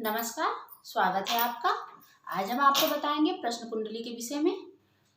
नमस्कार, स्वागत है आपका। आज हम आपको बताएंगे प्रश्न कुंडली के विषय में।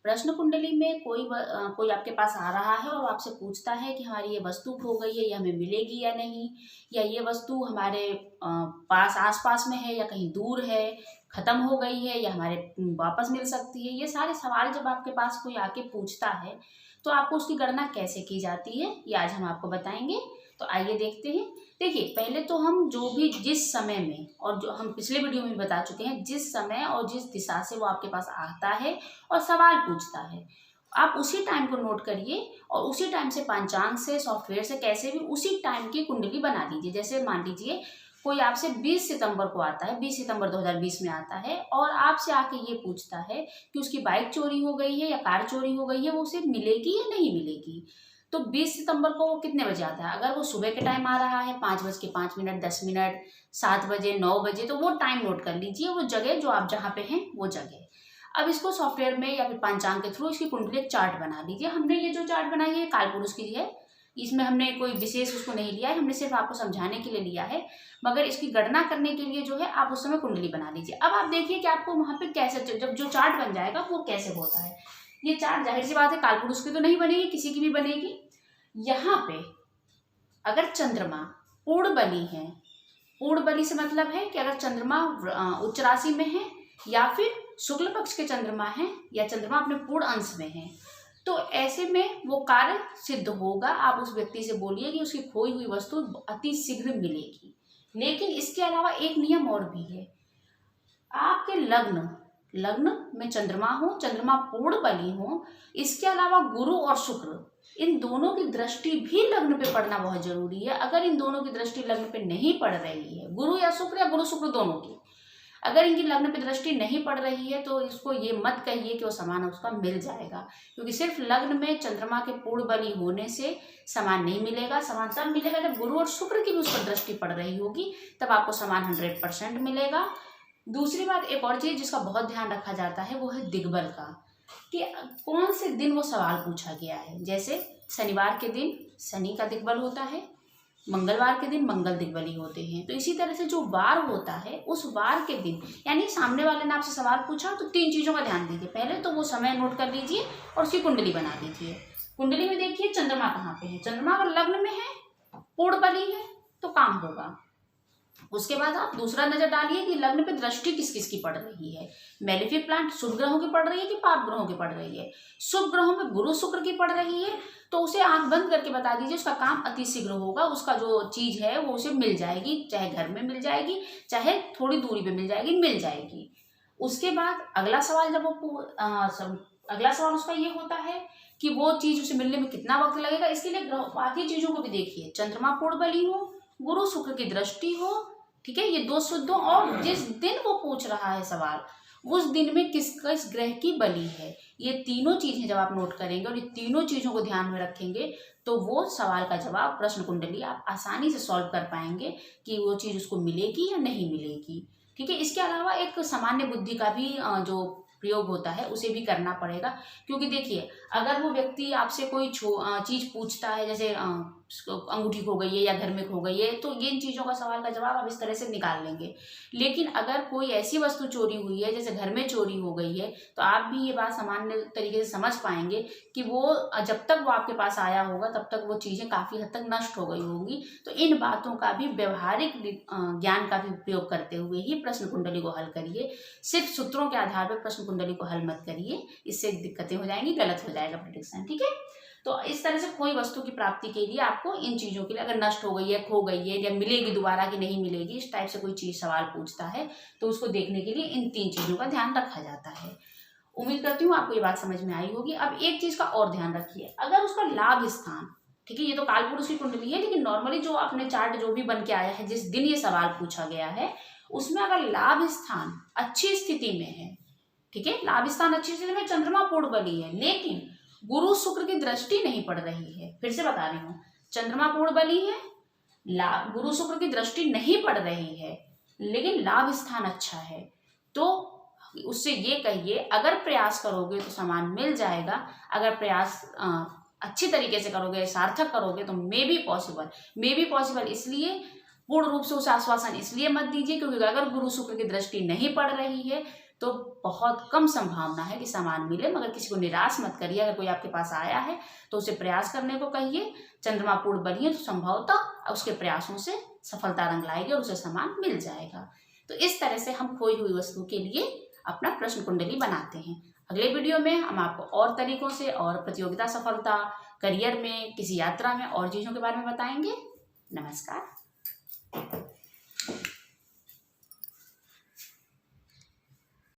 प्रश्न कुंडली में कोई आपके पास आ रहा है और आपसे पूछता है कि हमारी ये वस्तु खो गई है, ये हमें मिलेगी या नहीं, या ये वस्तु हमारे पास आसपास में है या कहीं दूर है, खत्म हो गई है या हमारे वापस मिल सकती है। ये सारे सवाल जब आपके पास कोई आके पूछता है तो आपको उसकी गणना कैसे की जाती है, ये आज हम आपको बताएंगे। तो आइए देखते हैं। देखिए, पहले तो हम जो भी जिस समय में, और जो हम पिछले वीडियो में बता चुके हैं, जिस समय और जिस दिशा से वो आपके पास आता है और सवाल पूछता है, आप उसी टाइम को नोट करिए और उसी टाइम से पंचांग से, सॉफ्टवेयर से, कैसे भी उसी टाइम की कुंडली बना लीजिए। जैसे मान लीजिए कोई आपसे 20 सितंबर को आता है, 20 सितंबर 2020 में आता है और आपसे आके ये पूछता है कि उसकी बाइक चोरी हो गई है या कार चोरी हो गई है, वो उसे मिलेगी या नहीं मिलेगी। तो 20 सितंबर को वो कितने बजे आता है? अगर वो सुबह के टाइम आ रहा है 5:05, 10 मिनट, 7 बजे, 9 बजे, तो वो टाइम नोट कर लीजिए, वो जगह जो आप जहाँ पे हैं वो जगह। अब इसको सॉफ्टवेयर में या फिर पंचांग के थ्रू इसकी कुंडली एक चार्ट बना लीजिए। हमने ये जो चार्ट बनाई है कालपुरुष की है, इसमें हमने कोई विशेष उसको नहीं लिया है, हमने सिर्फ आपको समझाने के लिए लिया है। मगर इसकी गणना करने के लिए जो है आप उस समय कुंडली बना लीजिए। अब आप देखिए कि आपको वहाँ पे कैसे, जब जो चार्ट बन जाएगा वो कैसे होता है। ये चार्ट जाहिर सी बात है कालपुरुष की तो नहीं बनेगी, किसी की भी बनेगी। यहाँ पे अगर चंद्रमा पूर्ण बली है, पूर्ण बली से मतलब है कि अगर चंद्रमा उच्च राशि में है या फिर शुक्ल पक्ष के चंद्रमा है या चंद्रमा अपने पूर्ण अंश में है, तो ऐसे में वो कार्य सिद्ध होगा। आप उस व्यक्ति से बोलिए कि उसकी खोई हुई वस्तु अति शीघ्र मिलेगी। लेकिन इसके अलावा एक नियम और भी है। आपके लग्न में चंद्रमा हो, चंद्रमा पूर्ण बली हो, इसके अलावा गुरु और शुक्र, इन दोनों की दृष्टि भी लग्न पे पड़ना बहुत जरूरी है। अगर इन दोनों की दृष्टि लग्न पे नहीं पड़ रही है, गुरु या गुरु शुक्र दोनों की, अगर इनकी लग्न पे दृष्टि नहीं पड़ रही है, तो इसको ये मत कहिए कि वो सामान उसका मिल जाएगा, क्योंकि सिर्फ लग्न में चंद्रमा के पूर्ण बली होने से सामान नहीं मिलेगा। सामान तब मिलेगा जब गुरु और शुक्र की भी उस पर दृष्टि पड़ रही होगी, तब आपको सामान 100% मिलेगा। दूसरी बात, एक और चीज जिसका बहुत ध्यान रखा जाता है वो है दिग्बल का, कि कौन से दिन वो सवाल पूछा गया है। जैसे शनिवार के दिन शनि का दिग्बल होता है, मंगलवार के दिन मंगल दिग्बली होते हैं। तो इसी तरह से जो वार होता है उस वार के दिन, यानी सामने वाले ने आपसे सवाल पूछा तो 3 चीजों का ध्यान दीजिए। पहले तो वो समय नोट कर लीजिए और उसकी कुंडली बना लीजिए। कुंडली में देखिए चंद्रमा कहाँ पे है। चंद्रमा अगर लग्न में है, पूर्ण बली है, तो काम होगा। उसके बाद आप दूसरा नजर डालिए कि लग्न पे दृष्टि किस किस की पड़ रही है। मेलिफिक प्लांट शुभ ग्रहों की पड़ रही है कि पाप ग्रहों की पड़ रही है। शुभ ग्रहों में गुरु शुक्र की पड़ रही है, तो उसे आंख बंद करके बता दीजिए उसका काम अति शीघ्र होगा। उसका जो चीज है वो उसे मिल जाएगी, चाहे घर में मिल जाएगी, चाहे थोड़ी दूरी पे मिल जाएगी, मिल जाएगी। उसके बाद अगला सवाल जब वो अगला सवाल उसका ये होता है कि वो चीज उसे मिलने में कितना वक्त लगेगा। इसके लिए बाकी चीजों को भी देखिए। चंद्रमा पूर्ण बली हो, गुरु शुक्र की दृष्टि हो, ठीक है, ये 2 शुद्ध हो, और जिस दिन वो पूछ रहा है सवाल उस दिन में किस किस ग्रह की बली है। ये तीनों चीजें जब आप नोट करेंगे और ये तीनों चीजों को ध्यान में रखेंगे, तो वो सवाल का जवाब, प्रश्न कुंडली आप आसानी से सॉल्व कर पाएंगे कि वो चीज उसको मिलेगी या नहीं मिलेगी। ठीक है। इसके अलावा एक सामान्य बुद्धि का भी जो प्रयोग होता है उसे भी करना पड़ेगा, क्योंकि देखिए अगर वो व्यक्ति आपसे कोई चीज पूछता है, जैसे अंगूठी खो गई है या घर में खो गई है, तो इन चीजों का सवाल का जवाब आप इस तरह से निकाल लेंगे। लेकिन अगर कोई ऐसी वस्तु चोरी हुई है, जैसे घर में चोरी हो गई है, तो आप भी ये बात सामान्य तरीके से समझ पाएंगे कि वो जब तक वो आपके पास आया होगा तब तक वो चीजें काफी हद तक नष्ट हो गई होंगी। तो इन बातों का भी व्यवहारिक ज्ञान का भी उपयोग करते हुए ही प्रश्न कुंडली को हल करिए। सिर्फ सूत्रों के आधार पर प्रश्न कुंडली को हल मत करिए, इससे दिक्कतें हो जाएंगी, गलत हो जाएगा प्रेडिक्शन। ठीक है। तो इस तरह से कोई वस्तु की प्राप्ति के लिए आपको इन चीजों के लिए, अगर नष्ट हो गई है, खो गई है, या मिलेगी दोबारा कि नहीं मिलेगी, इस टाइप से कोई चीज सवाल पूछता है, तो उसको देखने के लिए इन 3 चीजों का ध्यान रखा जाता है। उम्मीद करती हूँ आपको ये बात समझ में आई होगी। अब एक चीज का और ध्यान रखिए, अगर उसका लाभ स्थान, ठीक है, ये तो कालपुरुष की कुंडली है, लेकिन नॉर्मली जो आपने चार्ट जो भी बन के आया है, जिस दिन ये सवाल पूछा गया है, उसमें अगर लाभ स्थान अच्छी स्थिति में है, ठीक है, लाभ स्थान अच्छी स्थिति में, चंद्रमा पूर्ण बली है, लेकिन गुरु शुक्र की दृष्टि नहीं पड़ रही है। फिर से बता रही हूँ, चंद्रमा पूर्ण बली है, गुरु शुक्र की दृष्टि नहीं पड़ रही है, लेकिन लाभ स्थान अच्छा है, तो उससे ये कहिए अगर प्रयास करोगे तो सामान मिल जाएगा। अगर प्रयास अच्छी तरीके से करोगे, सार्थक करोगे, तो मे बी पॉसिबल इसलिए पूर्ण रूप से उसे आश्वासन इसलिए मत दीजिए क्योंकि अगर गुरु शुक्र की दृष्टि नहीं पड़ रही है तो बहुत कम संभावना है कि सामान मिले। मगर किसी को निराश मत करिए। अगर कोई आपके पास आया है तो उसे प्रयास करने को कहिए। चंद्रमा पूर्ण बनिए तो संभवतः उसके प्रयासों से सफलता रंग लाएगी और उसे सामान मिल जाएगा। तो इस तरह से हम खोई हुई वस्तु के लिए अपना प्रश्न कुंडली बनाते हैं। अगले वीडियो में हम आपको और तरीकों से और प्रतियोगिता सफलता, करियर में, किसी यात्रा में और चीज़ों के बारे में बताएंगे। नमस्कार।